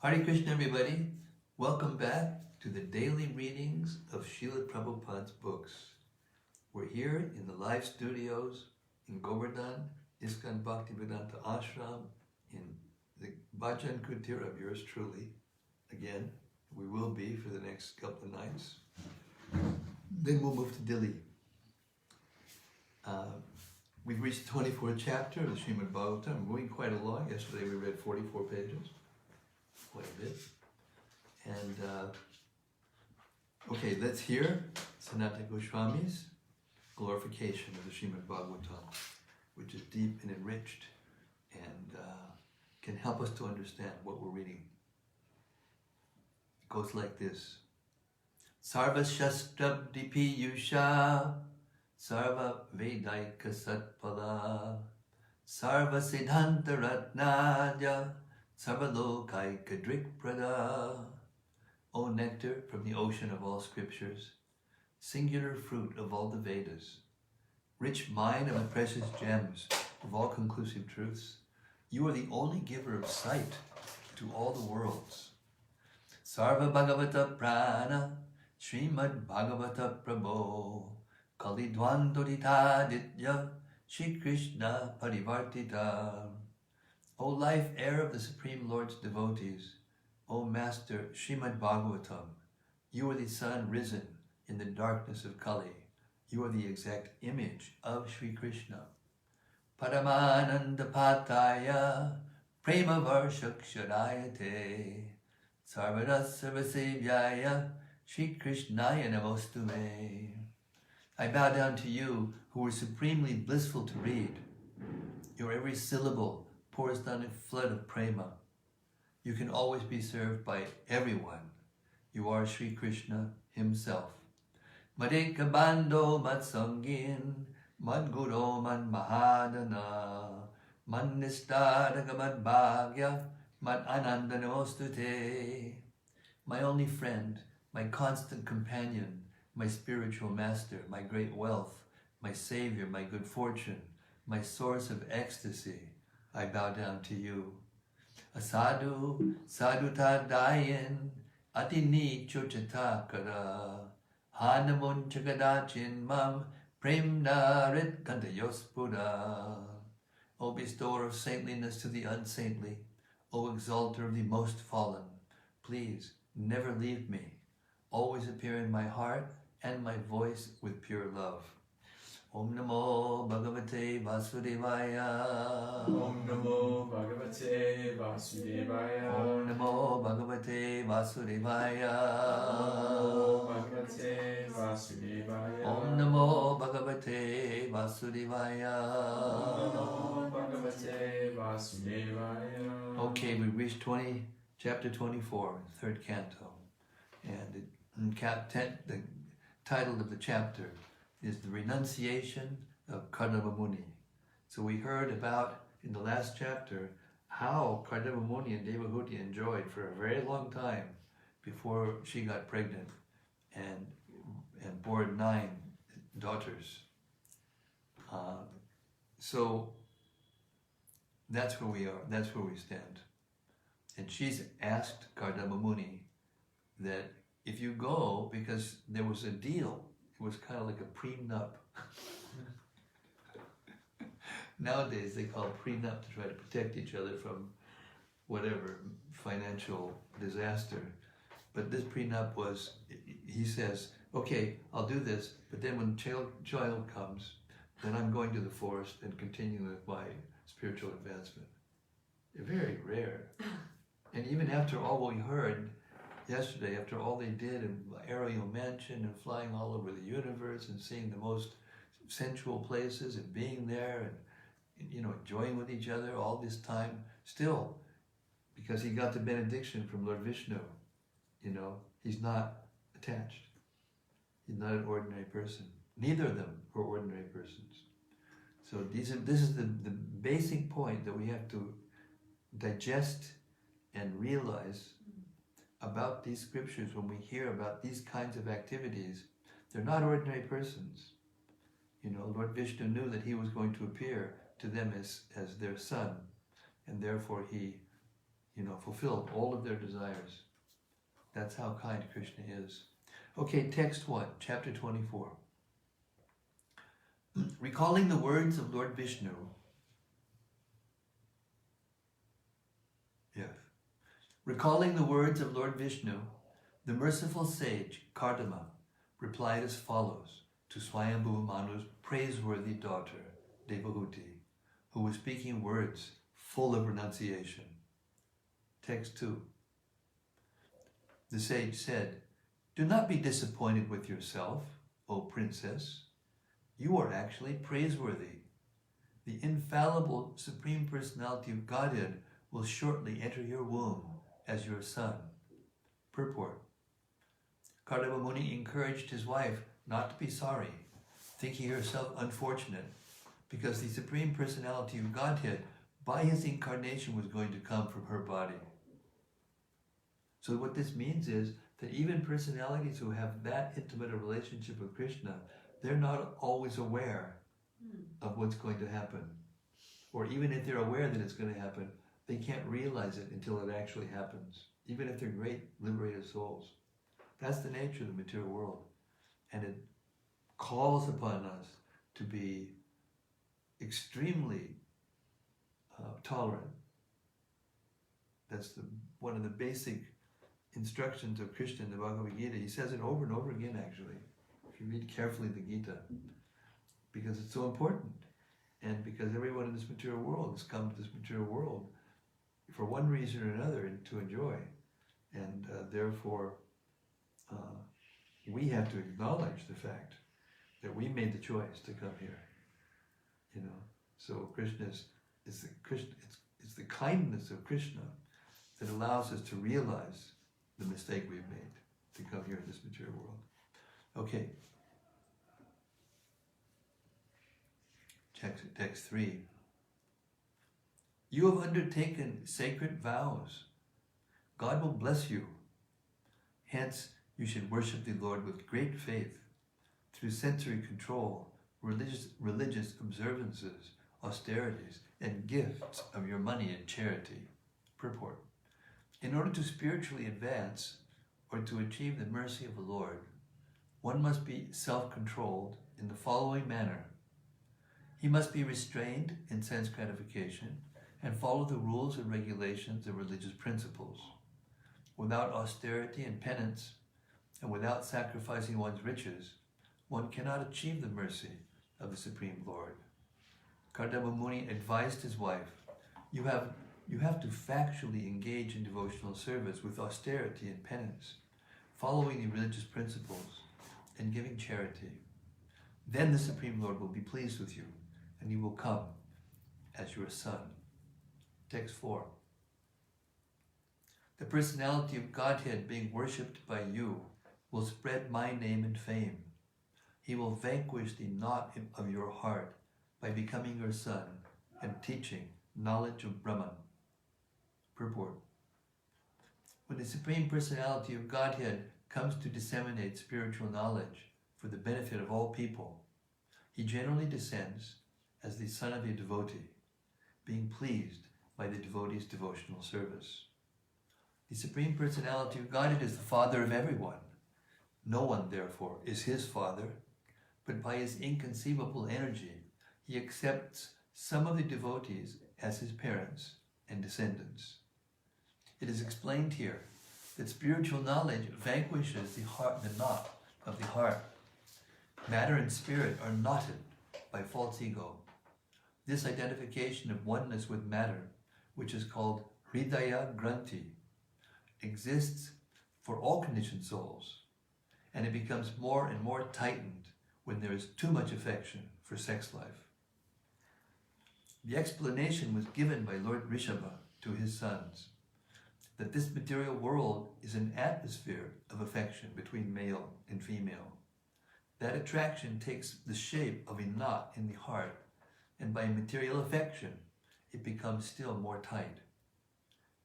Hare Krishna, everybody. Welcome back to the daily readings of Srila Prabhupada's books. We're here in the live studios in Govardhan, ISKCON Bhaktivedanta Ashram, in the Bhajan Kutir of yours truly. Again, we will be for the next couple of nights. Then we'll move to Delhi. We've reached the 24th chapter of the Srimad-Bhagavatam. We're moving quite along. Yesterday we read 44 pages. Quite a bit. And okay, let's hear Sanatana Goswami's glorification of the Srimad-Bhagavatam, which is deep and enriched and can help us to understand what we're reading. It goes like this. Sarva Shastra Dipiyusha Sarva Vedaika Satpala Sarva Siddhanta Ratnadya Sarvalokaika Drikprada. O nectar from the ocean of all scriptures, singular fruit of all the Vedas, rich mine of the precious gems of all conclusive truths, you are the only giver of sight to all the worlds. Sarva Bhagavata Prana Srimad Bhagavata Prabho Kalidwandodita Ditya Shri Krishna Parivartita. O life air of the Supreme Lord's devotees, O Master Srimad Bhagavatam, you are the sun risen in the darkness of Kali. You are the exact image of Sri Krishna. Paramananda Pataya Prema Varshakshadayate Sarvada Sarvasevyaya Shri Krishnaya Namostume. I bow down to you who are supremely blissful to read. Your every syllable pours down a flood of prema. You can always be served by everyone. You are Sri Krishna himself. Madeka Bando Matsangin Madguro Man Mahadana Man Nistadaka Mad Bhagya Mad Ananda Namostute. My only friend, my constant companion, my spiritual master, my great wealth, my savior, my good fortune, my source of ecstasy, I bow down to you. Asadu, saduta dayan, atini chochatakara, hanamun chagadachin mam, premna rit kantayospura. O bestower of saintliness to the unsaintly, O exalter of the most fallen, please never leave me. Always appear in my heart and my voice with pure love. Om Namo Bhagavate Vasudevaya. Om Namo Bhagavate Vasudevaya. Om Namo Bhagavate Vasudevaya. Om Namo Bhagavate Om Namo Bhagavate Vasudevaya. Vasudevaya. Om Namo Bhagavate Vasudevaya. Okay, we reached chapter 24, third canto. And the title of the chapter is the Renunciation of Kardama Muni. So we heard about, in the last chapter, how Kardama Muni and Devahuti enjoyed for a very long time before she got pregnant and bore 9 daughters. So that's where we are, that's where we stand. And she's asked Kardama Muni that if you go, because there was a deal, it was kind of like a prenup. Nowadays they call it prenup to try to protect each other from whatever financial disaster. But this prenup was, he says, okay, I'll do this, but then when child comes, then I'm going to the forest and continuing with my spiritual advancement. Very rare. And even after all we heard yesterday, after all they did in aerial mansion and flying all over the universe and seeing the most sensual places and being there and enjoying with each other all this time, still, because he got the benediction from Lord Vishnu, he's not attached. He's not an ordinary person. Neither of them are ordinary persons. So this is the basic point that we have to digest and realize about these scriptures. When we hear about these kinds of activities, they're not ordinary persons. Lord Vishnu knew that he was going to appear to them as their son, and therefore he fulfilled all of their desires. That's how kind Krishna is. Okay, text 1, chapter 24. Recalling the words of Lord Vishnu. Yes. Recalling the words of Lord Vishnu, the merciful sage Kardama replied as follows to Swayambhu Manu's praiseworthy daughter, Devahuti, who was speaking words full of renunciation. Text 2. The sage said, "Do not be disappointed with yourself, O princess. You are actually praiseworthy. The infallible Supreme Personality of Godhead will shortly enter your womb as your son." Purport. Kardama Muni encouraged his wife not to be sorry, thinking herself unfortunate, because the Supreme Personality of Godhead, by his incarnation, was going to come from her body. So what this means is that even personalities who have that intimate a relationship with Krishna, they're not always aware of what's going to happen. Or even if they're aware that it's going to happen, they can't realize it until it actually happens, even if they're great liberated souls. That's the nature of the material world. And it calls upon us to be extremely tolerant. That's one of the basic instructions of Krishna in the Bhagavad Gita. He says it over and over again, actually, if you read carefully the Gita, because it's so important. And because everyone in this material world has come to this material world for one reason or another to enjoy. And therefore, we have to acknowledge the fact that we made the choice to come here. You know, so it's the kindness of Krishna that allows us to realize the mistake we've made to come here in this material world. Okay. Text 3. You have undertaken sacred vows. God will bless you. Hence, you should worship the Lord with great faith, through sensory control, religious observances, austerities, and gifts of your money and charity. Purport. In order to spiritually advance, or to achieve the mercy of the Lord, one must be self-controlled in the following manner. He must be restrained in sense gratification and follow the rules and regulations of religious principles. Without austerity and penance, and without sacrificing one's riches, one cannot achieve the mercy of the Supreme Lord. Kardama Muni advised his wife, you have to factually engage in devotional service with austerity and penance, following the religious principles and giving charity. Then the Supreme Lord will be pleased with you, and he will come as your son. Text 4. The personality of Godhead being worshipped by you will spread my name and fame. He will vanquish the knot of your heart by becoming your son and teaching knowledge of Brahman. Purport. When the Supreme Personality of Godhead comes to disseminate spiritual knowledge for the benefit of all people, he generally descends as the son of a devotee, being pleased by the devotee's devotional service. The Supreme Personality of Godhead is the father of everyone. No one, therefore, is his father, but by his inconceivable energy, he accepts some of the devotees as his parents and descendants. It is explained here that spiritual knowledge vanquishes the knot of the heart. Matter and spirit are knotted by false ego. This identification of oneness with matter, which is called Hridaya Granthi, exists for all conditioned souls, and it becomes more and more tightened when there is too much affection for sex life. The explanation was given by Lord Rishabha to his sons, that this material world is an atmosphere of affection between male and female. That attraction takes the shape of a knot in the heart, and by material affection, it becomes still more tight.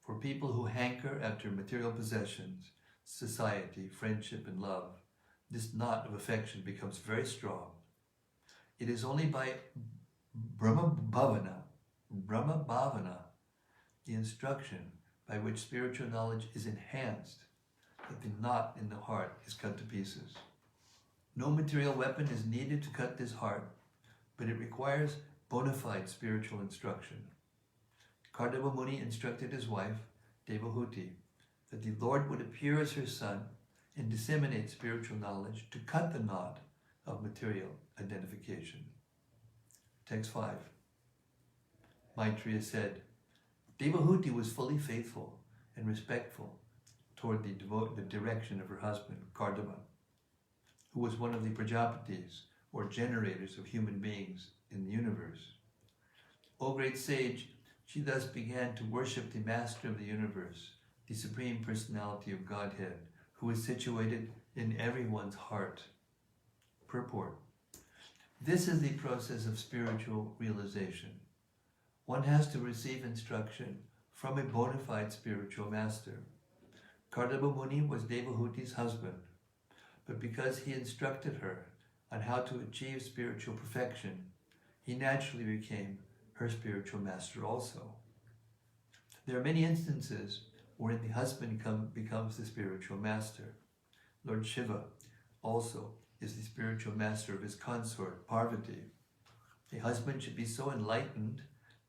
For people who hanker after material possessions, society, friendship, and love, this knot of affection becomes very strong. It is only by Brahma Bhavana, the instruction by which spiritual knowledge is enhanced, that the knot in the heart is cut to pieces. No material weapon is needed to cut this heart, but it requires bona fide spiritual instruction. Kardama Muni instructed his wife, Devahuti, that the Lord would appear as her son and disseminate spiritual knowledge to cut the knot of material identification. Text 5. Maitreya said, Devahuti was fully faithful and respectful toward the direction of her husband, Kardama, who was one of the Prajapatis, or generators of human beings in the universe. O great sage, she thus began to worship the Master of the universe, the Supreme Personality of Godhead, who is situated in everyone's heart. Purport. This is the process of spiritual realization. One has to receive instruction from a bona fide spiritual master. Kardama Muni was Devahuti's husband, but because he instructed her on how to achieve spiritual perfection, he naturally became her spiritual master also. There are many instances wherein the husband becomes the spiritual master. Lord Shiva also is the spiritual master of his consort, Parvati. A husband should be so enlightened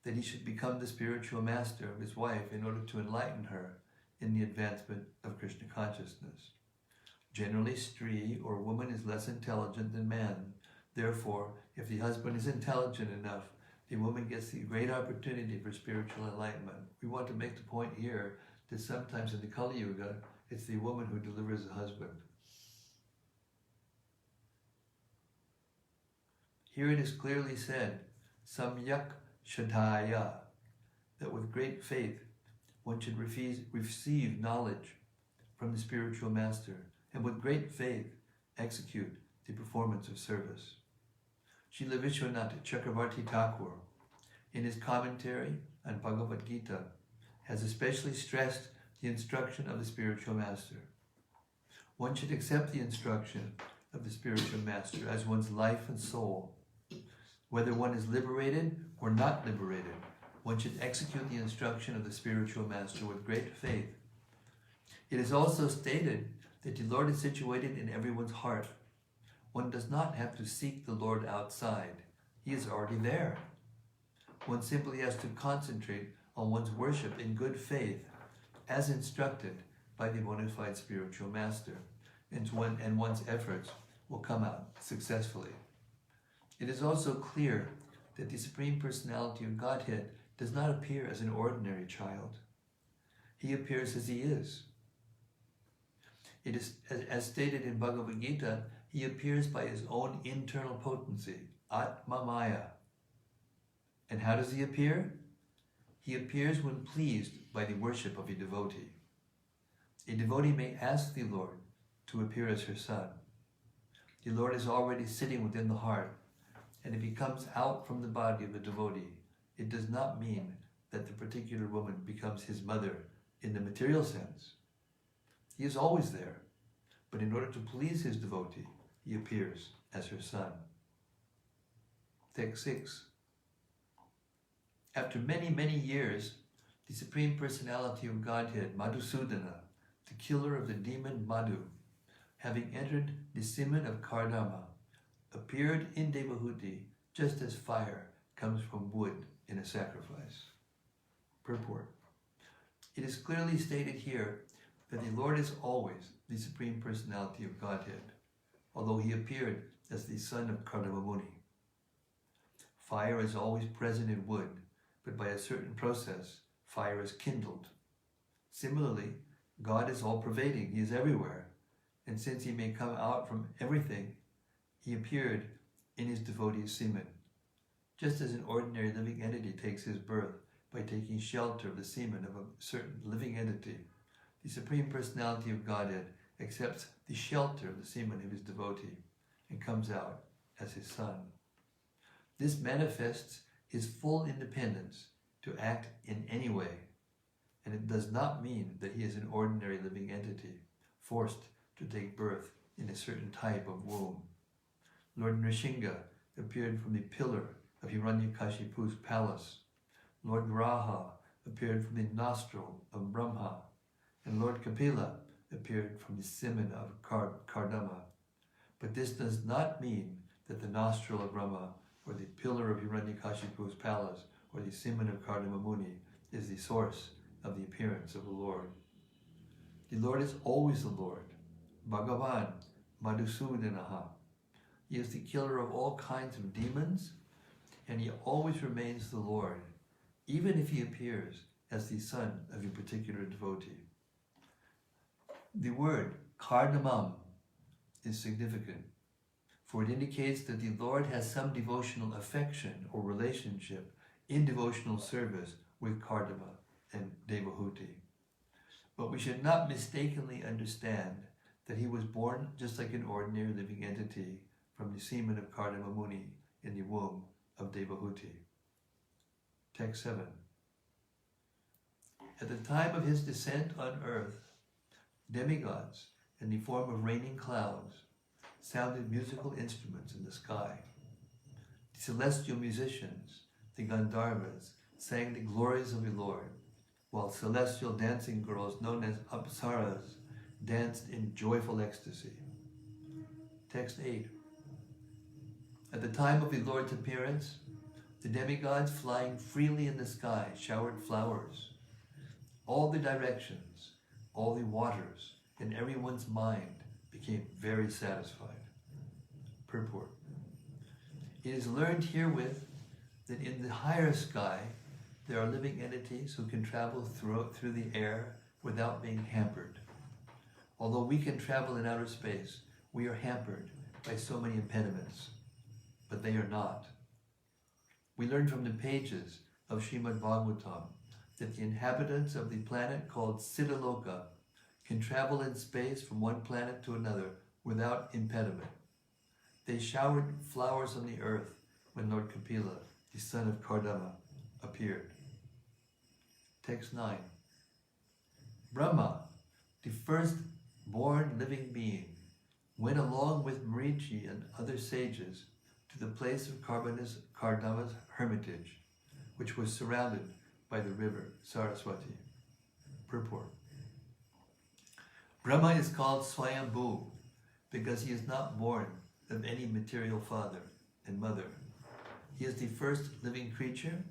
that he should become the spiritual master of his wife in order to enlighten her in the advancement of Krishna consciousness. Generally, Stree or woman is less intelligent than man. Therefore, if the husband is intelligent enough, the woman gets the great opportunity for spiritual enlightenment. We want to make the point here that sometimes in the Kali Yuga, it's the woman who delivers the husband. Here it is clearly said, Samyak Shadhaya, that with great faith one should receive knowledge from the spiritual master, and with great faith execute the performance of service. Srila Vishwanath Chakravarti Thakur, in his commentary on Bhagavad Gita, has especially stressed the instruction of the spiritual master. One should accept the instruction of the spiritual master as one's life and soul. Whether one is liberated or not liberated, one should execute the instruction of the spiritual master with great faith. It is also stated that the Lord is situated in everyone's heart. One does not have to seek the Lord outside. He is already there. One simply has to concentrate on one's worship in good faith, as instructed by the bona fide spiritual master, and one's efforts will come out successfully. It is also clear that the Supreme Personality of Godhead does not appear as an ordinary child. He appears as he is. It is, as stated in Bhagavad Gita, he appears by his own internal potency, Atma Maya. And how does he appear? He appears when pleased by the worship of a devotee. A devotee may ask the Lord to appear as her son. The Lord is already sitting within the heart, and if he comes out from the body of the devotee, it does not mean that the particular woman becomes his mother in the material sense. He is always there, but in order to please his devotee, he appears as her son. Text 6. After many, many years, the Supreme Personality of Godhead, Madhusudana, the killer of the demon Madhu, having entered the semen of Kardama, appeared in Devahuti just as fire comes from wood in a sacrifice. Purport. It is clearly stated here that the Lord is always the Supreme Personality of Godhead, although he appeared as the son of Kardama Muni. Fire is always present in wood, but by a certain process, fire is kindled. Similarly, God is all-pervading, he is everywhere, and since he may come out from everything, he appeared in his devotee's semen. Just as an ordinary living entity takes his birth by taking shelter of the semen of a certain living entity, the Supreme Personality of Godhead accepts the shelter of the semen of his devotee and comes out as his son. This manifests his full independence to act in any way, and it does not mean that he is an ordinary living entity, forced to take birth in a certain type of womb. Lord Nrsimha appeared from the pillar of Hiranyakashipu's palace. Lord Raha appeared from the nostril of Brahma, and Lord Kapila appeared from the semen of Kardama. But this does not mean that the nostril of Brahma, or the pillar of Hiranyakashipu's palace, or the semen of Kardama Muni is the source of the appearance of the Lord. The Lord is always the Lord. Bhagavan Madhusudanaha. He is the killer of all kinds of demons, and he always remains the Lord, even if he appears as the son of a particular devotee. The word Kardamam is significant, for it indicates that the Lord has some devotional affection or relationship in devotional service with Kardama and Devahuti. But we should not mistakenly understand that he was born just like an ordinary living entity from the semen of Kardama Muni in the womb of Devahuti. Text 7. At the time of his descent on earth, demigods, in the form of raining clouds, sounded musical instruments in the sky. The celestial musicians, the Gandharvas, sang the glories of the Lord, while celestial dancing girls known as Apsaras danced in joyful ecstasy. Text 8. At the time of the Lord's appearance, the demigods flying freely in the sky showered flowers. All the directions, all the waters, and everyone's mind became very satisfied. Purport. It is learned herewith that in the higher sky there are living entities who can travel through the air without being hampered. Although we can travel in outer space, we are hampered by so many impediments, but they are not. We learn from the pages of Srimad-Bhagavatam that the inhabitants of the planet called Siddhaloka can travel in space from one planet to another without impediment. They showered flowers on the earth when Lord Kapila, the son of Kardama, appeared. Text 9. Brahma, the first born living being, went along with Marichi and other sages to the place of Kardama's hermitage, which was surrounded by the river Saraswati. Purport. Brahma is called Swayambhu because he is not born of any material father and mother. He is the first living creature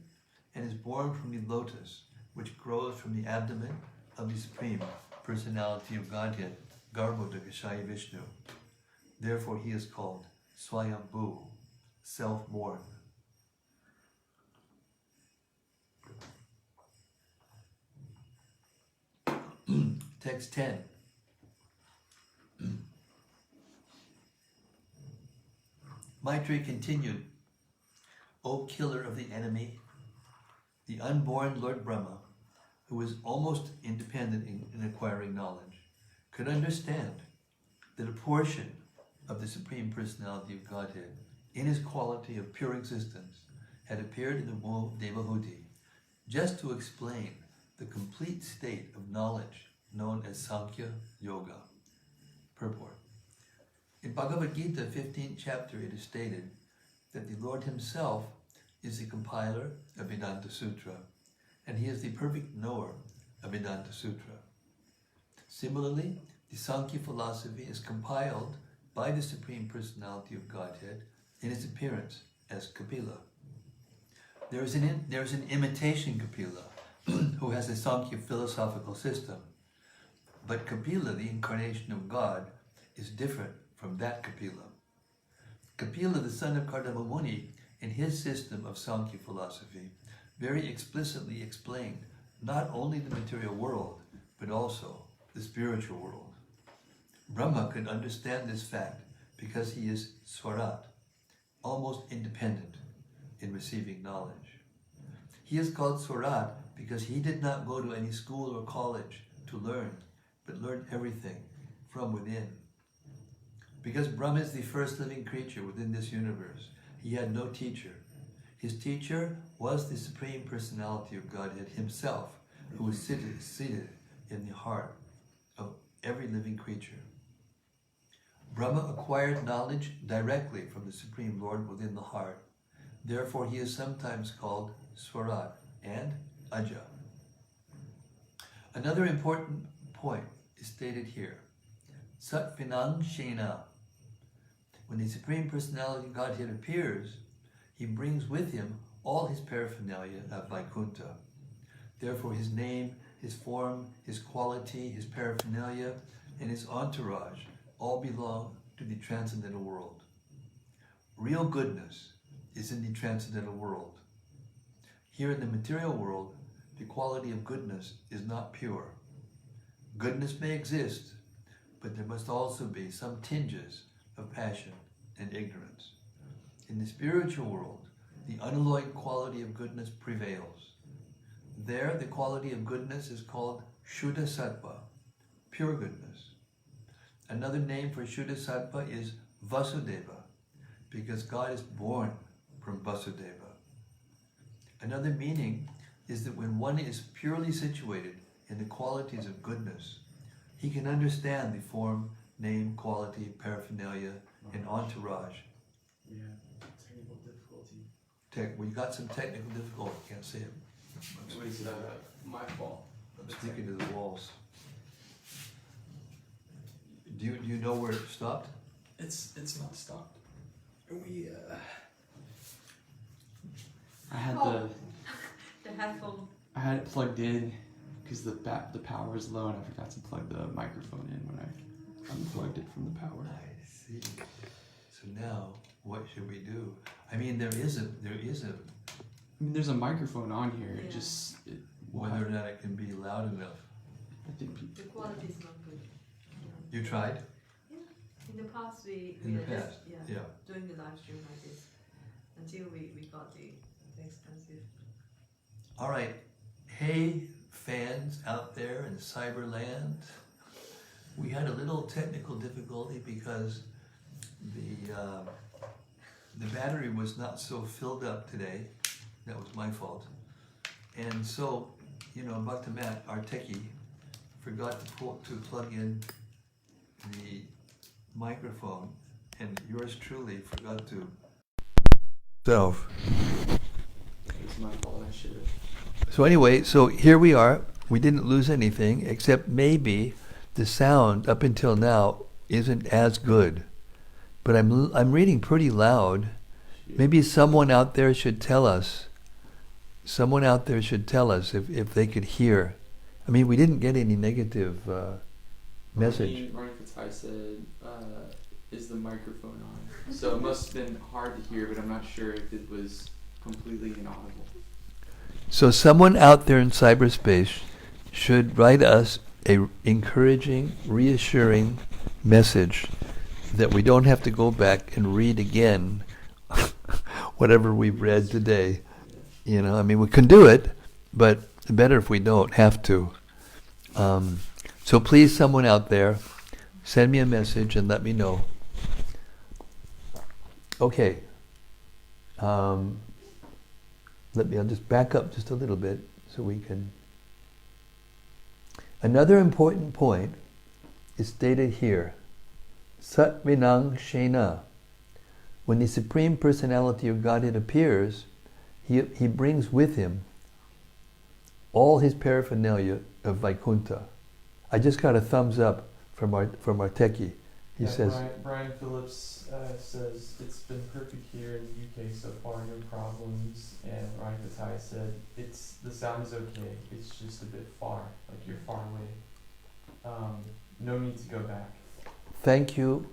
and is born from the lotus, which grows from the abdomen of the Supreme Personality of Godhead, Garbhodakashaya Vishnu. Therefore he is called Swayambhu, self-born. Text 10. Maitreya continued, O killer of the enemy, the unborn Lord Brahma, who is almost independent in acquiring knowledge, could understand that a portion of the Supreme Personality of Godhead, in his quality of pure existence, had appeared in the womb of Devahuti, just to explain the complete state of knowledge known as Sankhya Yoga. Purport. In Bhagavad Gita, 15th chapter, it is stated that the Lord himself is the compiler of Vedanta Sutra, and he is the perfect knower of Vedanta Sutra. Similarly, the Sankhya philosophy is compiled by the Supreme Personality of Godhead in its appearance as Kapila. There is an imitation Kapila who has a Sankhya philosophical system, but Kapila, the incarnation of God, is different from that Kapila. Kapila, the son of Kardama Muni, in his system of Sankhya philosophy, very explicitly explained not only the material world, but also the spiritual world. Brahma could understand this fact because he is Swarat, almost independent in receiving knowledge. He is called Swarat because he did not go to any school or college to learn, but learned everything from within. Because Brahma is the first living creature within this universe, he had no teacher. His teacher was the Supreme Personality of Godhead himself, who was seated in the heart of every living creature. Brahma acquired knowledge directly from the Supreme Lord within the heart. Therefore, he is sometimes called Swarat and Aja. Another important point is stated here. Sat Vinang Shena. When the Supreme Personality of Godhead appears, he brings with him all his paraphernalia of Vaikuntha. Therefore his name, his form, his quality, his paraphernalia, and his entourage all belong to the transcendental world. Real goodness is in the transcendental world. Here in the material world, the quality of goodness is not pure. Goodness may exist, but there must also be some tinges of passion and ignorance. In the spiritual world, the unalloyed quality of goodness prevails. There, the quality of goodness is called Shuddha Sattva, pure goodness. Another name for Shuddha Sattva is Vasudeva, because God is born from Vasudeva. Another meaning is that when one is purely situated in the qualities of goodness, he can understand the form, name, quality, paraphernalia, and entourage. Yeah, technical difficulty. We got some technical difficulty, can't see it. It's my fault. I'm speaking to the walls. Do you know where it stopped? It's not stopped. We I had the headphone. I had it plugged in because the power was low and I forgot to plug the microphone in when I unplugged it from the power. I see. So now, what should we do? I mean, there is a. I mean, there's a microphone on here. Yeah. Whether or not it can be loud enough. I think The quality is not good. You tried? Yeah. In the past, we In the are past, just yeah. doing the live stream like this until we got the expensive. All right. Hey, fans out there in Cyberland. We had a little technical difficulty because the battery was not so filled up today. That was my fault. And so, Bhakta Matt, our techie, forgot to plug in the microphone, and yours truly forgot to. it's my fault. I should have. So anyway, so here we are. We didn't lose anything, except maybe the sound up until now isn't as good. But I'm reading pretty loud. Maybe someone out there should tell us. Someone out there should tell us if they could hear. I mean, we didn't get any negative message. Ronnie Fatai said, "Is the microphone on?" So it must have been hard to hear, but I'm not sure if it was completely inaudible. So someone out there in cyberspace should write us a encouraging, reassuring message that we don't have to go back and read again whatever we've read today. I mean, we can do it, but better if we don't have to. So please, someone out there, send me a message and let me know. Okay. I'll just back up just a little bit so we can. Another important point is stated here. Sat Vinang Shena. When the Supreme Personality of Godhead appears, he brings with him all his paraphernalia of Vaikuntha. I just got a thumbs up from our techie. He says, Brian Phillips says it's been perfect here in the UK so far, no problems. And Ryan Fatai said the sound is okay. It's just a bit far, like you're far away. No need to go back. Thank you,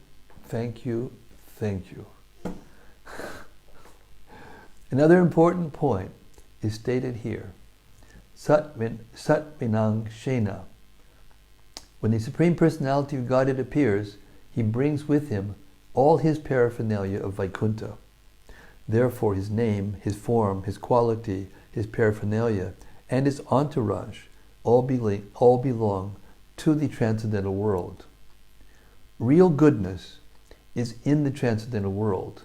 thank you, thank you. Another important point is stated here. Sat Vinang Shena. When the Supreme Personality of Godhead appears, he brings with him all his paraphernalia of Vaikuntha. Therefore his name, his form, his quality, his paraphernalia, and his entourage all belong to the transcendental world. Real goodness is in the transcendental world.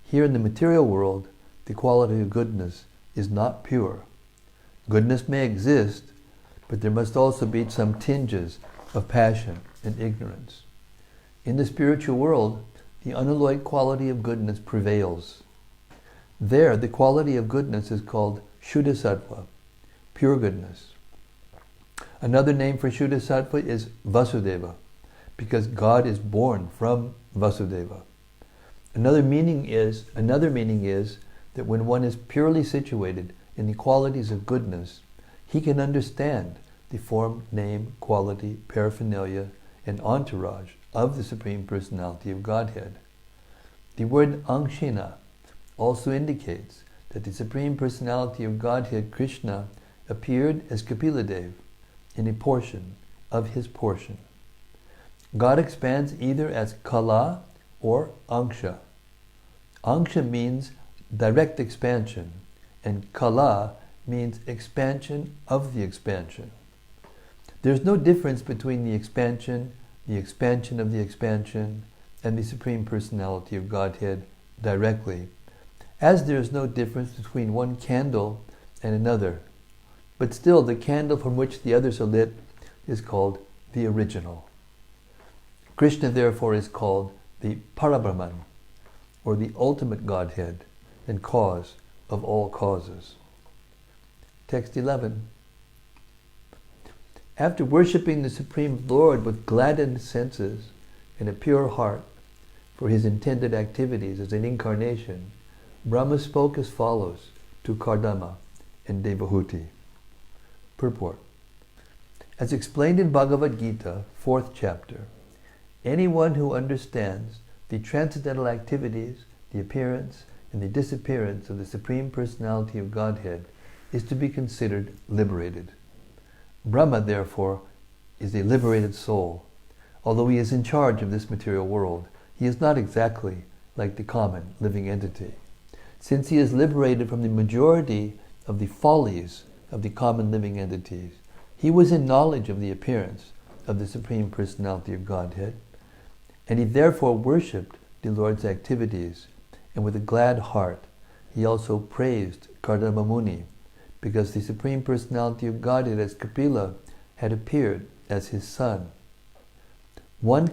Here in the material world, the quality of goodness is not pure. Goodness may exist, but there must also be some tinges of passion and ignorance. In the spiritual world, the unalloyed quality of goodness prevails. There, the quality of goodness is called Shuddha Sattva, pure goodness. Another name for Shuddha Sattva is Vasudeva, because God is born from Vasudeva. Another meaning is that when one is purely situated in the qualities of goodness, he can understand the form, name, quality, paraphernalia, and entourage of the Supreme Personality of Godhead. The word Angshina also indicates that the Supreme Personality of Godhead, Krishna, appeared as Kapiladev in a portion of his portion. God expands either as Kala or Angsha. Angsha means direct expansion, and Kala means expansion of the expansion. There's no difference between the expansion of the expansion, and the Supreme Personality of Godhead directly, as there is no difference between one candle and another. But still, the candle from which the others are lit is called the original. Krishna, therefore, is called the Parabrahman, or the ultimate Godhead and cause of all causes. Text 11. After worshipping the Supreme Lord with gladdened senses and a pure heart for his intended activities as an incarnation, Brahma spoke as follows to Kardama and Devahuti. Purport. As explained in Bhagavad Gita, 4th chapter, anyone who understands the transcendental activities, the appearance and the disappearance of the Supreme Personality of Godhead is to be considered liberated. Brahma, therefore, is a liberated soul. Although he is in charge of this material world, he is not exactly like the common living entity. Since he is liberated from the majority of the follies of the common living entities, he was in knowledge of the appearance of the Supreme Personality of Godhead, and he therefore worshipped the Lord's activities, and with a glad heart he also praised Kardama Muni, because the Supreme Personality of Godhead as Kapila had appeared as his son. One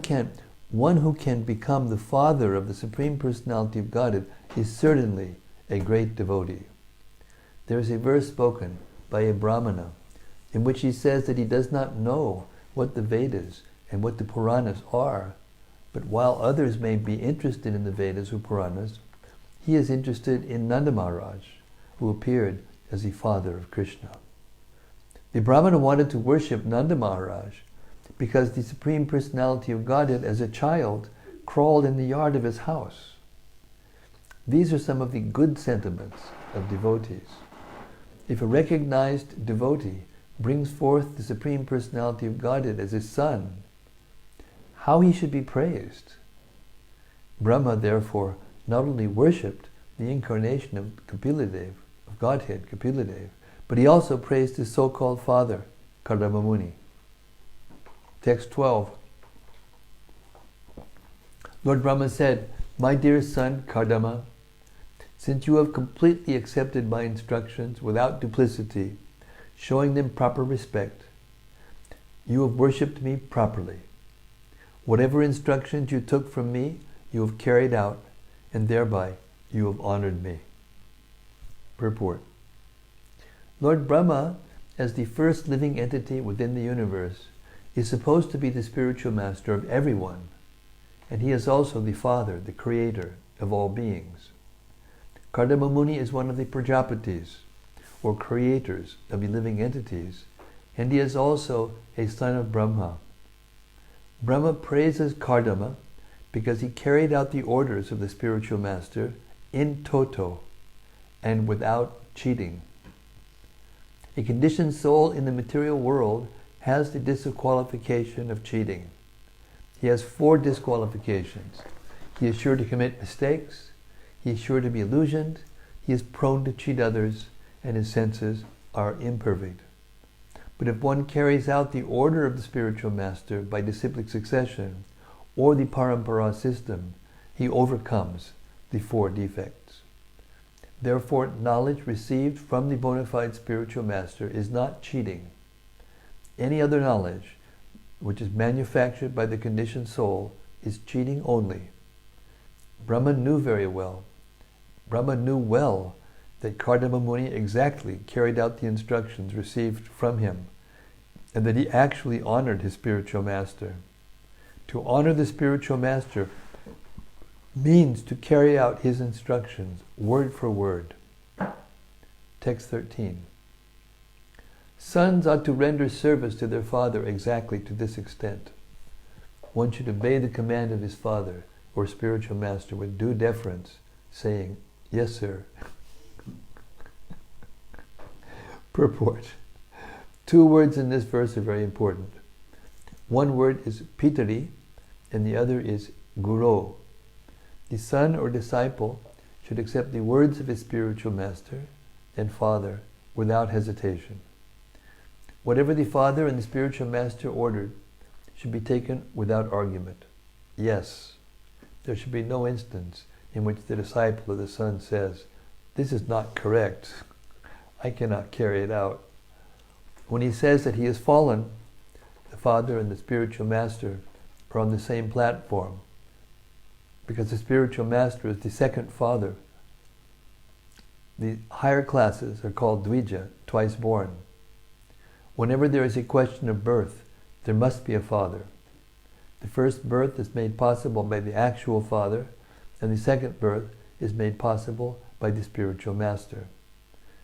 who can become the father of the Supreme Personality of Godhead is certainly a great devotee. There is a verse spoken by a Brahmana in which he says that he does not know what the Vedas and what the Puranas are, but while others may be interested in the Vedas or Puranas, he is interested in Nanda Maharaj, who appeared as the father of Krishna. The Brahmana wanted to worship Nanda Maharaj because the Supreme Personality of Godhead as a child crawled in the yard of his house. These are some of the good sentiments of devotees. If a recognized devotee brings forth the Supreme Personality of Godhead as his son, how he should be praised. Brahma, therefore, not only worshipped the incarnation of Kapiladev, of Godhead, Kapiladev, but he also praised his so-called father, Kardama Muni. Text 12. Lord Brahma said, "My dear son Kardama, since you have completely accepted my instructions without duplicity, showing them proper respect, you have worshipped me properly. Whatever instructions you took from me, you have carried out, and thereby you have honored me." Purport. Lord Brahma, as the first living entity within the universe, is supposed to be the spiritual master of everyone, and he is also the father, the creator of all beings. Kardama Muni is one of the Prajapatis, or creators of the living entities, and he is also a son of Brahma. Brahma praises Kardama because he carried out the orders of the spiritual master in toto and without cheating. A conditioned soul in the material world has the disqualification of cheating. He has 4 disqualifications. He is sure to commit mistakes, he is sure to be illusioned, he is prone to cheat others, and his senses are imperfect. But if one carries out the order of the spiritual master by disciplic succession or the parampara system, he overcomes the 4 defects. Therefore, knowledge received from the bona fide spiritual master is not cheating. Any other knowledge which is manufactured by the conditioned soul is cheating only. Brahma knew well that Kardama Muni exactly carried out the instructions received from him and that he actually honored his spiritual master. To honor the spiritual master means to carry out his instructions word for word. Text 13. Sons ought to render service to their father exactly to this extent. One should obey the command of his father or spiritual master with due deference, saying, "Yes, sir." Purport. Two words in this verse are very important. One word is pitari, and the other is guru. The son or disciple should accept the words of his spiritual master and father without hesitation. Whatever the father and the spiritual master ordered should be taken without argument. Yes, there should be no instance in which the disciple or the son says, "This is not correct. I cannot carry it out." When he says that he has fallen, the father and the spiritual master are on the same platform, because the spiritual master is the second father. The higher classes are called dvija, twice born. Whenever there is a question of birth, there must be a father. The first birth is made possible by the actual father, and the second birth is made possible by the spiritual master.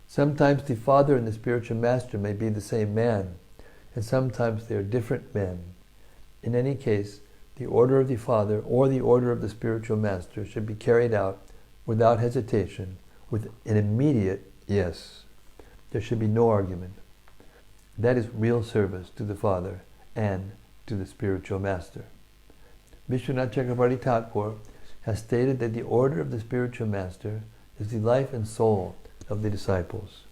Sometimes the father and the spiritual master may be the same man, and sometimes they are different men. In any case, the order of the father or the order of the spiritual master should be carried out without hesitation, with an immediate yes. There should be no argument. That is real service to the father and to the spiritual master. Vishwanath Chakravarti Thakur has stated that the order of the spiritual master is the life and soul of the disciples.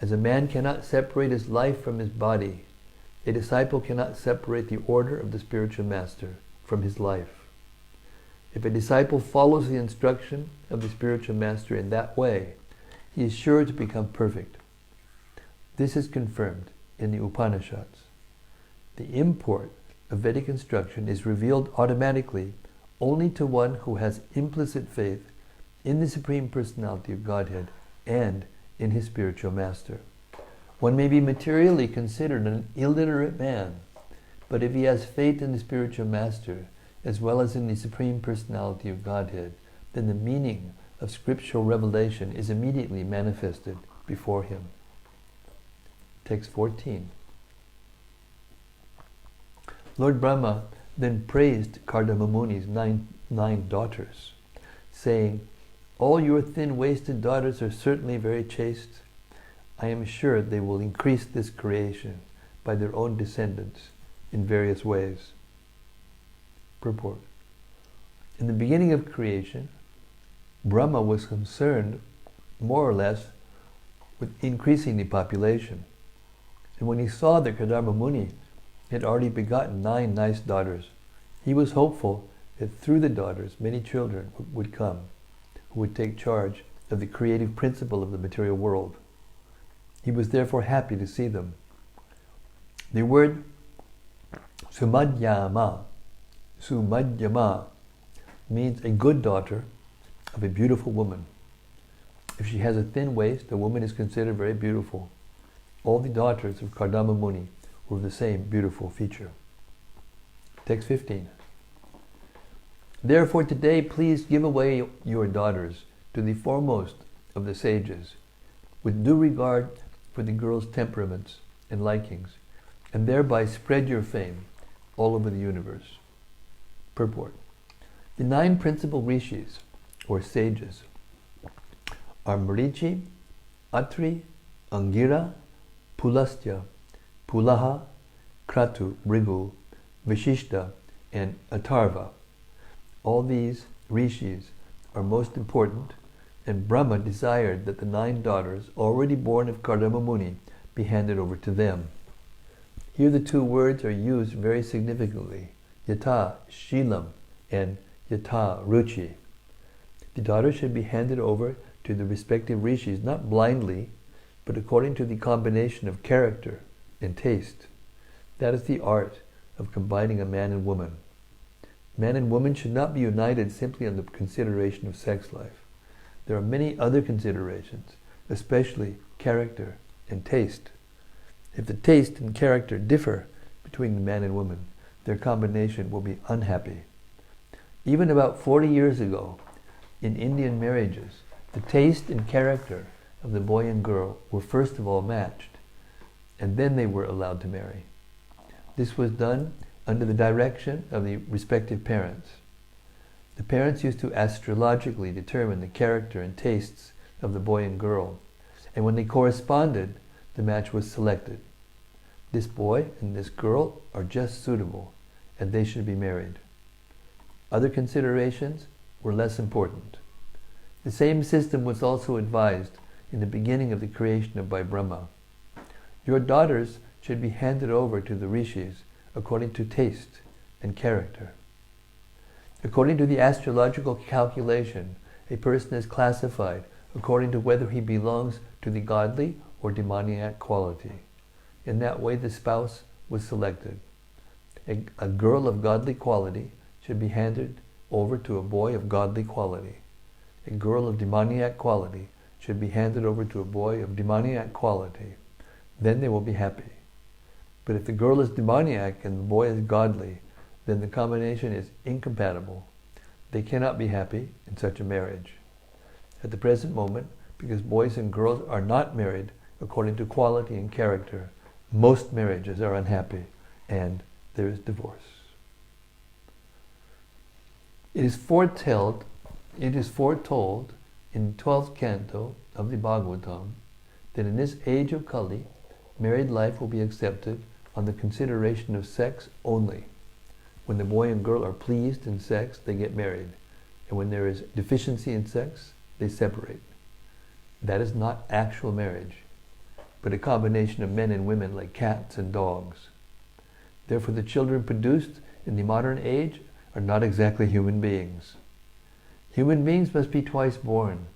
As a man cannot separate his life from his body, a disciple cannot separate the order of the spiritual master from his life. If a disciple follows the instruction of the spiritual master in that way, he is sure to become perfect. This is confirmed in the Upanishads. The import of Vedic instruction is revealed automatically only to one who has implicit faith in the Supreme Personality of Godhead and in his spiritual master. One may be materially considered an illiterate man, but if he has faith in the spiritual master as well as in the Supreme Personality of Godhead, then the meaning of scriptural revelation is immediately manifested before him. Text 14. Lord Brahma then praised Kardama Muni's nine daughters, saying, "All your thin-waisted daughters are certainly very chaste. I am sure they will increase this creation by their own descendants in various ways." Purport. In the beginning of creation, Brahma was concerned, more or less, with increasing the population. And when he saw that Kardama Muni had already begotten 9 nice daughters, he was hopeful that through the daughters many children would come who would take charge of the creative principle of the material world. He was therefore happy to see them. The word Sumadhyama means a good daughter of a beautiful woman. If she has a thin waist, the woman is considered very beautiful. All the daughters of Kardama Muni were of the same beautiful feature. Text 15. Therefore today please give away your daughters to the foremost of the sages, with due regard for the girls' temperaments and likings, and thereby spread your fame all over the universe. Purport. The 9 principal rishis, or sages, are Marichi, Atri, Angira, Pulastya, Pulaha, Kratu, Brigu, Vishishta, and Atharva. All these rishis are most important, and Brahma desired that the 9 daughters already born of Kardama Muni be handed over to them. Here the 2 words are used very significantly, yatha shilam and yatha ruchi. The daughters should be handed over to the respective rishis not blindly, but according to the combination of character and taste. That is the art of combining a man and woman. Man and woman should not be united simply on the consideration of sex life. There are many other considerations, especially character and taste. If the taste and character differ between the man and woman, their combination will be unhappy. Even about 40 years ago, in Indian marriages, the taste and character of the boy and girl were first of all matched, and then they were allowed to marry. This was done under the direction of the respective parents. The parents used to astrologically determine the character and tastes of the boy and girl, and when they corresponded, the match was selected. This boy and this girl are just suitable, and they should be married. Other considerations were less important. The same system was also advised in the beginning of the creation by Brahma. Your daughters should be handed over to the rishis according to taste and character. According to the astrological calculation, a person is classified according to whether he belongs to the godly or demoniac quality. In that way, the spouse was selected. A girl of godly quality should be handed over to a boy of godly quality. A girl of demoniac quality should be handed over to a boy of demoniac quality. Then they will be happy. But if the girl is demoniac and the boy is godly, then the combination is incompatible. They cannot be happy in such a marriage. At the present moment, because boys and girls are not married according to quality and character, most marriages are unhappy and there is divorce. It is foretold in the 12th canto of the Bhagavatam that in this age of Kali, married life will be accepted on the consideration of sex only. When the boy and girl are pleased in sex, they get married. And when there is deficiency in sex, they separate. That is not actual marriage, but a combination of men and women like cats and dogs. Therefore, the children produced in the modern age are not exactly human beings. Human beings must be twice born.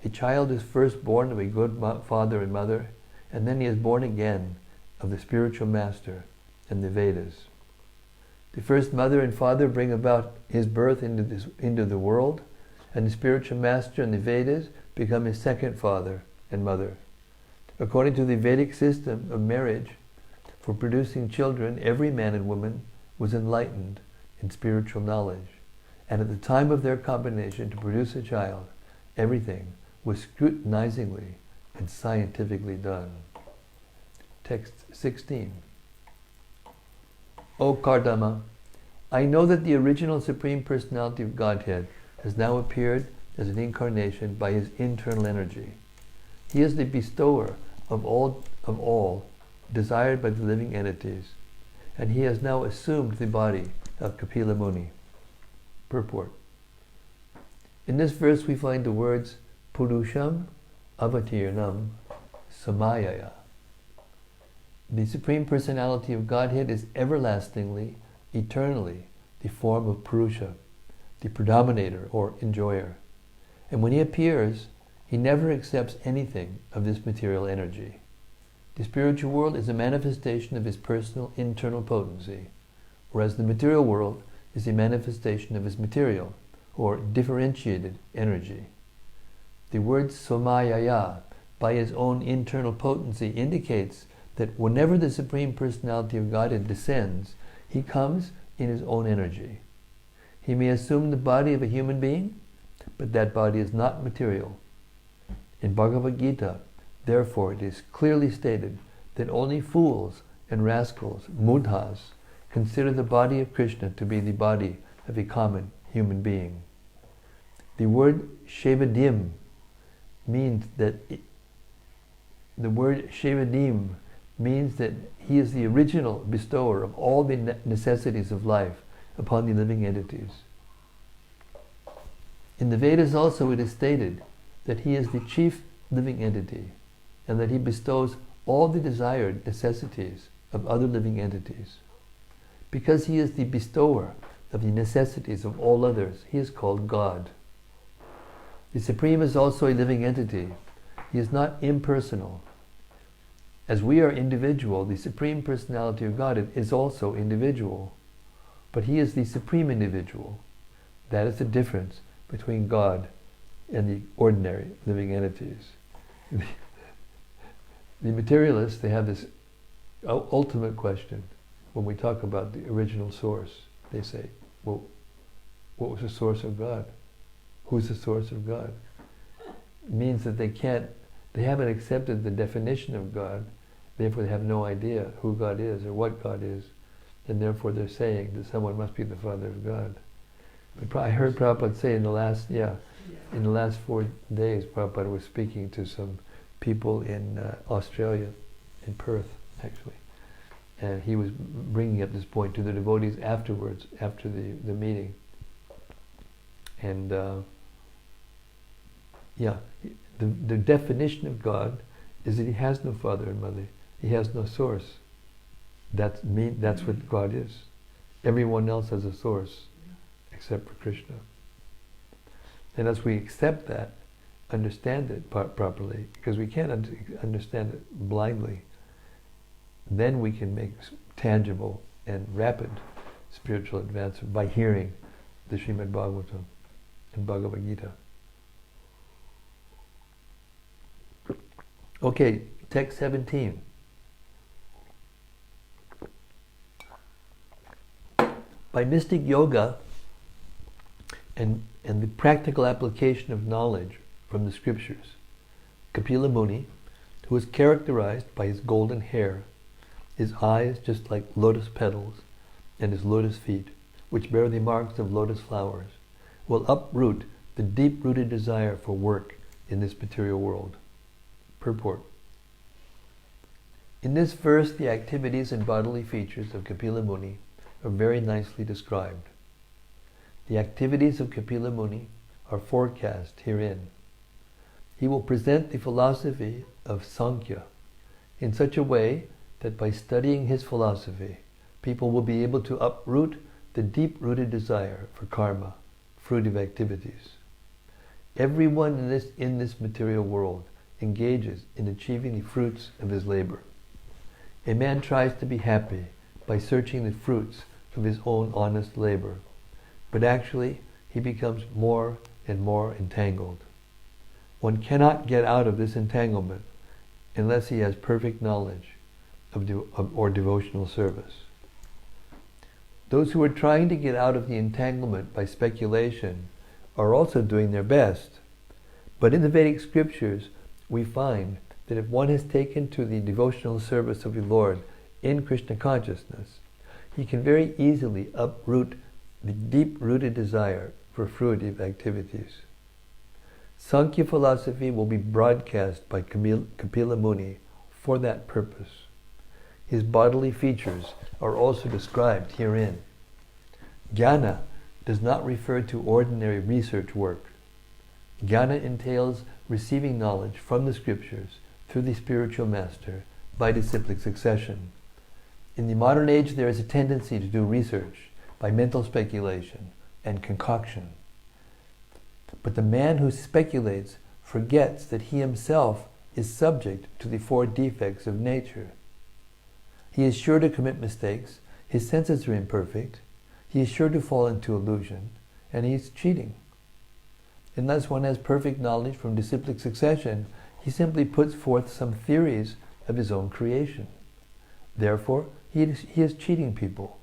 A child is first born of a good father and mother, and then he is born again of the spiritual master and the Vedas. The first mother and father bring about his birth into the world, and the spiritual master and the Vedas become his second father and mother. According to the Vedic system of marriage, for producing children, every man and woman was enlightened in spiritual knowledge. And at the time of their combination to produce a child, everything was scrutinizingly and scientifically done. Text 16. O Kardama, I know that the original Supreme Personality of Godhead has now appeared as an incarnation by his internal energy. He is the bestower of all desired by the living entities, and he has now assumed the body of Kapila Muni. Purport. In this verse we find the words Purusham Avatirnam Samayaya. The Supreme Personality of Godhead is everlastingly, eternally the form of Purusha, the predominator or enjoyer. And when he appears, he never accepts anything of this material energy. The spiritual world is a manifestation of his personal internal potency, whereas the material world is a manifestation of his material or differentiated energy. The word Somayaya, by his own internal potency, indicates that whenever the Supreme Personality of Godhead descends, he comes in his own energy. He may assume the body of a human being, but that body is not material. In Bhagavad Gita, therefore, it is clearly stated that only fools and rascals, mudhas, consider the body of Krishna to be the body of a common human being. The word Shevadim means that he is the original bestower of all the necessities of life upon the living entities. In the Vedas also it is stated that he is the chief living entity and that he bestows all the desired necessities of other living entities. Because he is the bestower of the necessities of all others, he is called God. The Supreme is also a living entity. He is not impersonal. As we are individual, the Supreme Personality of God is also individual. But he is the Supreme Individual. That is the difference between God and the ordinary living entities. The materialists, they have this ultimate question, when we talk about the original source, they say, well, what was the source of God? Who's the source of God? It means that they haven't accepted the definition of God, therefore they have no idea who God is or what God is, and therefore they're saying that someone must be the Father of God. But I heard Prabhupada say in the last 4 days, Prabhupada was speaking to some people in Australia, in Perth, actually. And he was bringing up this point to the devotees afterwards, after the meeting. And the definition of God is that he has no father and mother. He has no source. That's what God is. Everyone else has a source, except for Krishna. And as we accept that, understand it properly, because we can't understand it blindly, then we can make tangible and rapid spiritual advancement by hearing the Srimad-Bhagavatam and Bhagavad Gita. Okay, text 17. By mystic yoga and the practical application of knowledge from the scriptures, Kapila Muni, who is characterized by his golden hair, his eyes just like lotus petals, and his lotus feet, which bear the marks of lotus flowers, will uproot the deep-rooted desire for work in this material world. Purport. In this verse, the activities and bodily features of Kapila Muni are very nicely described. The activities of Kapila Muni are forecast herein. He will present the philosophy of Sankhya in such a way that by studying his philosophy, people will be able to uproot the deep-rooted desire for karma, fruitive activities. Everyone in this material world engages in achieving the fruits of his labor. A man tries to be happy by searching the fruits of his own honest labor, but actually he becomes more and more entangled. One cannot get out of this entanglement unless he has perfect knowledge or devotional service. Those who are trying to get out of the entanglement by speculation are also doing their best, but in the Vedic scriptures we find that if one has taken to the devotional service of the Lord in Krishna consciousness, he can very easily uproot the deep-rooted desire for fruitive activities. Sankhya philosophy will be broadcast by Kapila Muni for that purpose. His bodily features are also described herein. Jnana does not refer to ordinary research work. Jnana entails receiving knowledge from the scriptures through the spiritual master by disciplic succession. In the modern age, there is a tendency to do research by mental speculation and concoction. But the man who speculates forgets that he himself is subject to the 4 defects of nature. He is sure to commit mistakes, his senses are imperfect, he is sure to fall into illusion, and he is cheating. Unless one has perfect knowledge from disciplic succession, he simply puts forth some theories of his own creation. Therefore, he is cheating people.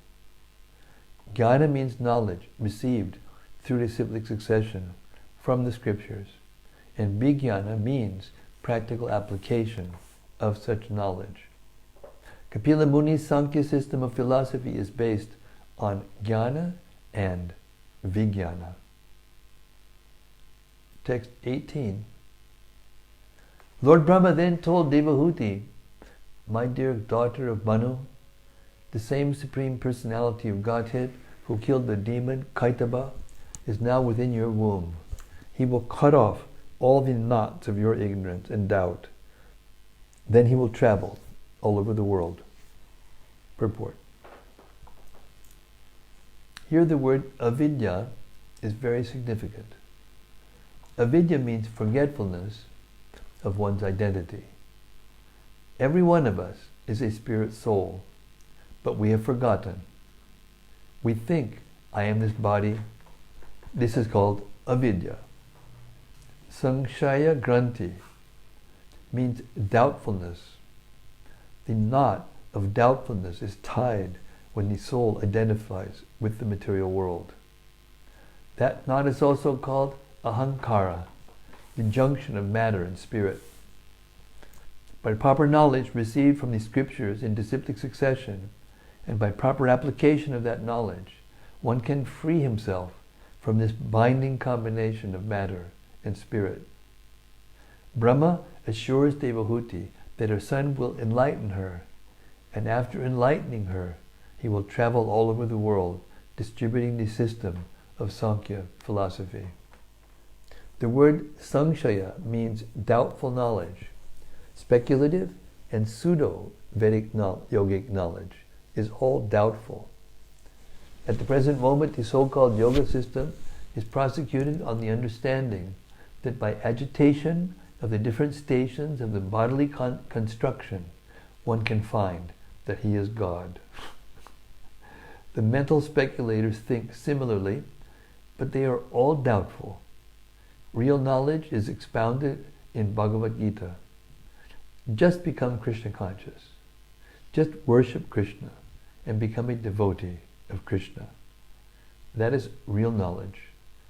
Jnana means knowledge received through disciplic succession from the scriptures, and Vijnana means practical application of such knowledge. Kapila Muni's Sankhya system of philosophy is based on Jnana and Vijnana. Text 18. Lord Brahma then told Devahuti, "My dear daughter of Manu, the same Supreme Personality of Godhead who killed the demon Kaitaba is now within your womb. He will cut off all the knots of your ignorance and doubt. Then he will travel all over the world." Purport. Here the word avidya is very significant. Avidya means forgetfulness of one's identity. Every one of us is a spirit soul, but we have forgotten. We think, I am this body. This is called avidya. Samshaya granti means doubtfulness. The knot of doubtfulness is tied when the soul identifies with the material world. That knot is also called ahankara, the junction of matter and spirit. By proper knowledge received from the scriptures in disciplic succession, and by proper application of that knowledge, one can free himself from this binding combination of matter and spirit. Brahma assures Devahuti that her son will enlighten her, and after enlightening her, he will travel all over the world, distributing the system of Sankhya philosophy. The word Samshaya means doubtful knowledge. Speculative and pseudo-Vedic yogic knowledge is all doubtful. At the present moment, the so-called yoga system is prosecuted on the understanding that by agitation of the different stations of the bodily construction, one can find that he is God. The mental speculators think similarly, but they are all doubtful. Real knowledge is expounded in Bhagavad Gita. Just become Krishna conscious. Just worship Krishna and become a devotee of Krishna. That is real knowledge.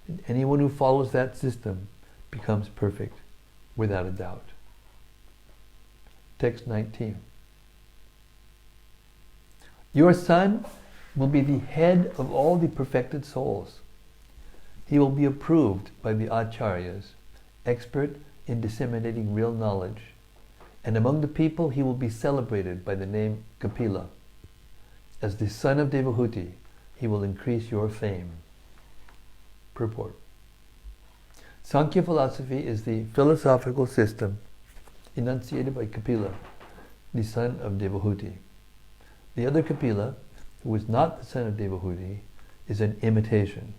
And anyone who follows that system becomes perfect without a doubt. Text 19. Your son will be the head of all the perfected souls. He will be approved by the acharyas, expert in disseminating real knowledge, and among the people he will be celebrated by the name Kapila. As the son of Devahuti, he will increase your fame. Purport. Sankhya philosophy is the philosophical system enunciated by Kapila, the son of Devahuti. The other Kapila, who is not the son of Devahuti, is an imitation.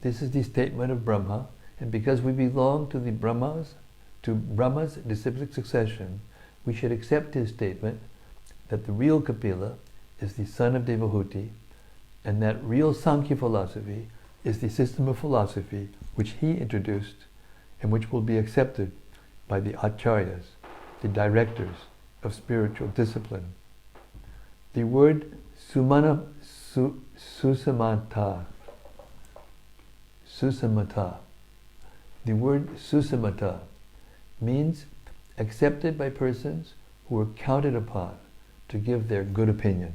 This is the statement of Brahma, and because we belong to Brahma's disciplic succession, we should accept his statement that the real Kapila is the son of Devahuti, and that real Sankhya philosophy is the system of philosophy which he introduced and which will be accepted by the acharyas, the directors of spiritual discipline. The word susamata, the word susamata means accepted by persons who are counted upon to give their good opinion.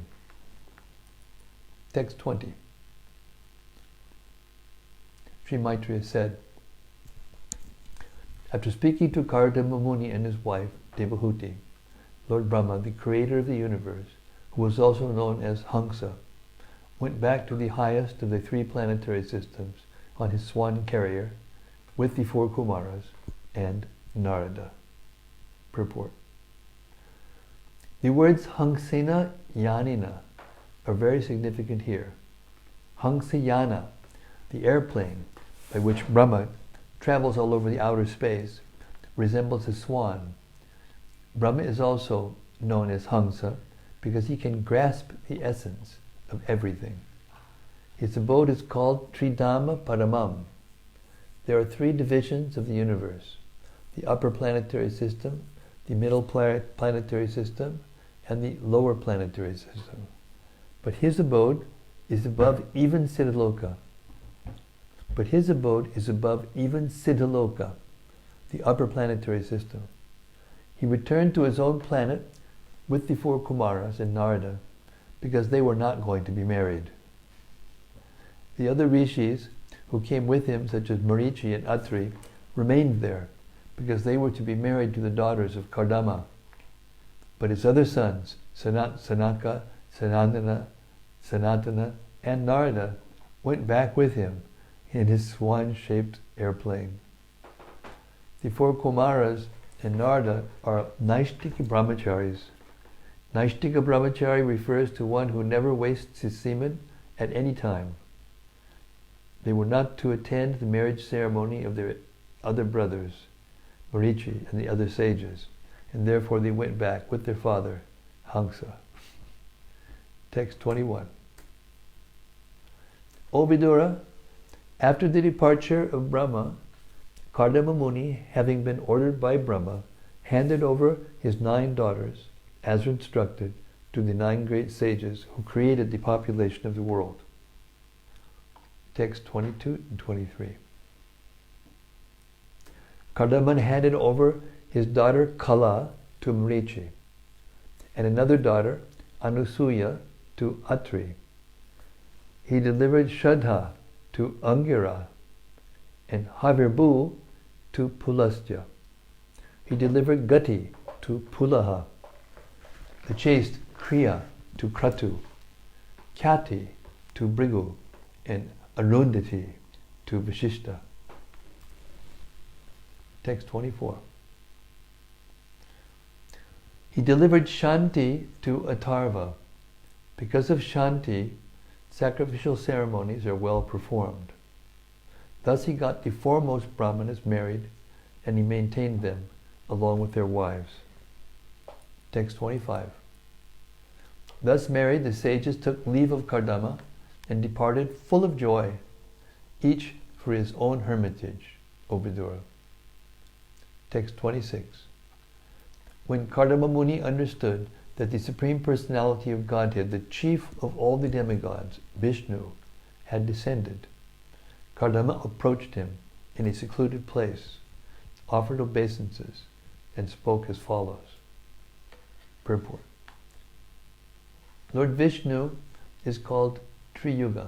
Text 20. Sri Maitreya said, after speaking to Kardama Muni and his wife, Devahuti, Lord Brahma, the creator of the universe, who was also known as Hamsa, went back to the highest of the 3 planetary systems on his swan carrier with the 4 Kumaras and Narada. Purport. The words Hangsena Yanina are very significant here. Hangsayana, the airplane by which Brahma travels all over the outer space, resembles a swan. Brahma is also known as Hamsa because he can grasp the essence of everything. His abode is called Tridama Paramam. There are 3 divisions of the universe: the upper planetary system, the middle planetary system, and the lower planetary system. But his abode is above even Siddhaloka. The upper planetary system. He returned to his own planet with the 4 Kumaras and Narada because they were not going to be married. The other rishis who came with him, such as Marichi and Atri, remained there because they were to be married to the daughters of Kardama. But his other sons, Sanaka, Sanatana, and Narada, went back with him in his swan-shaped airplane. The 4 Kumaras and Narada are Naishtika brahmacharis. Naishtika brahmachari refers to one who never wastes his semen at any time. They were not to attend the marriage ceremony of their other brothers, Marichi and the other sages, and therefore they went back with their father, Hamsa. Text 21. O Vidura, after the departure of Brahma, Kardama Muni, having been ordered by Brahma, handed over his 9 daughters, as instructed, to the 9 great sages who created the population of the world. Text 22 and 23. Kardama handed over his daughter Kala to Mrichi, and another daughter, Anusuya, to Atri. He delivered Shraddha to Angira, and Havirbu to Pulastya. He delivered Gati to Pulaha, the chaste Kriya to Kratu, Kyati to Brigu, and Arundhati to Vishishta. Text 24. He delivered Shanti to Atharva. Because of Shanti, sacrificial ceremonies are well performed. Thus he got the foremost brahmanas married, and he maintained them along with their wives. Text 25. Thus married, the sages took leave of Kardama and departed full of joy, each for his own hermitage, O Vidura. Text 26. When Kardama Muni understood that the Supreme Personality of Godhead, the chief of all the demigods, Vishnu, had descended, Kardama approached him in a secluded place, offered obeisances, and spoke as follows. Purport. Lord Vishnu is called Triyuga.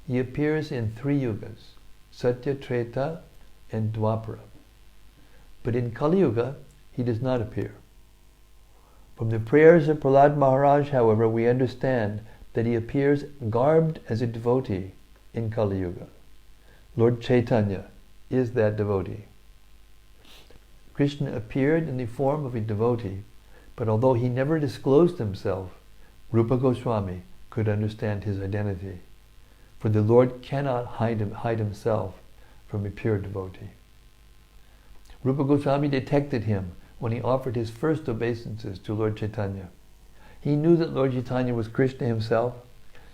He appears in 3 yugas, Satya, Treta, and Dwapara. But in Kali Yuga, he does not appear. From the prayers of Prahlad Maharaj, however, we understand that he appears garbed as a devotee in Kali Yuga. Lord Chaitanya is that devotee. Krishna appeared in the form of a devotee, but although he never disclosed himself, Rupa Goswami could understand his identity, for the Lord cannot hide himself from a pure devotee. Rupa Goswami detected him when he offered his first obeisances to Lord Chaitanya. He knew that Lord Chaitanya was Krishna himself,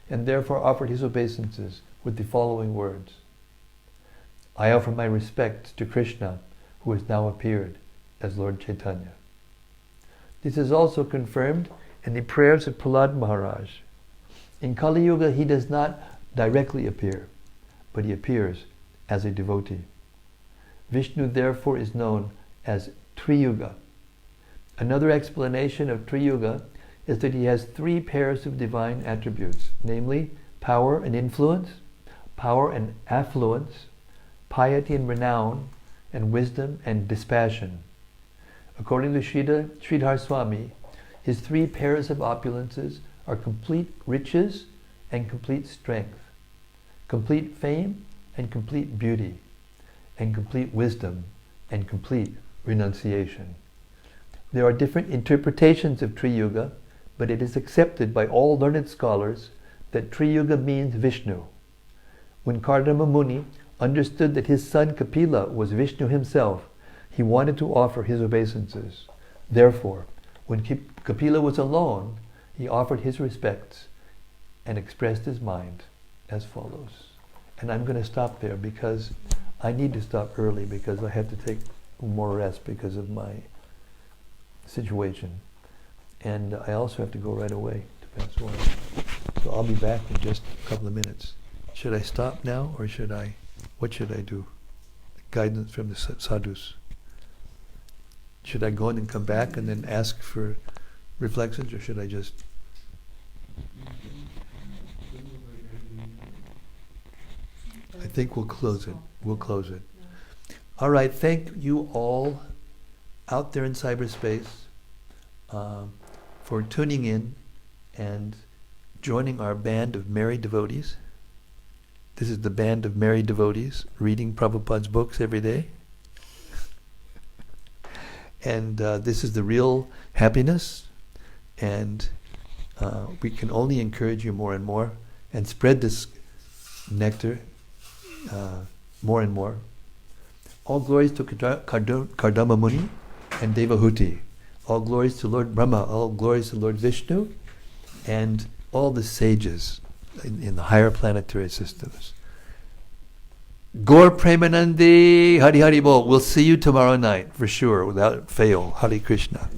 and therefore offered his obeisances with the following words. I offer my respects to Krishna, who has now appeared as Lord Chaitanya. This is also confirmed in the prayers of Prahlad Maharaj. In Kali Yuga, he does not directly appear, but he appears as a devotee. Vishnu therefore is known as Triyuga. Another explanation of Triyuga is that he has 3 pairs of divine attributes, namely power and influence, power and affluence, piety and renown, and wisdom and dispassion. According to Sridhar Swami, his 3 pairs of opulences are complete riches and complete strength, complete fame and complete beauty, and complete wisdom and complete renunciation. There are different interpretations of Triyuga, but it is accepted by all learned scholars that Triyuga means Vishnu. When Kardama Muni understood that his son Kapila was Vishnu himself, he wanted to offer his obeisances. Therefore, when Kapila was alone, he offered his respects and expressed his mind as follows. And I'm going to stop there because I need to stop early because I have to take more rest because of my situation. And I also have to go right away to pass away. So I'll be back in just a couple of minutes. Should I stop now or what should I do? Guidance from the sadhus. Should I go in and come back and then ask for reflections, or should I just... I think we'll close it. We'll close it. All right, thank you all out there in cyberspace for tuning in and joining our band of merry devotees. This is the band of merry devotees reading Prabhupada's books every day. And this is the real happiness. And we can only encourage you more and more and spread this nectar more and more. All glories to Kardama Muni and Devahuti. All glories to Lord Brahma. All glories to Lord Vishnu. And all the sages in the higher planetary systems. Gaur Premanandi, Hari Hari Bol. We'll see you tomorrow night, for sure, without fail. Hare Krishna.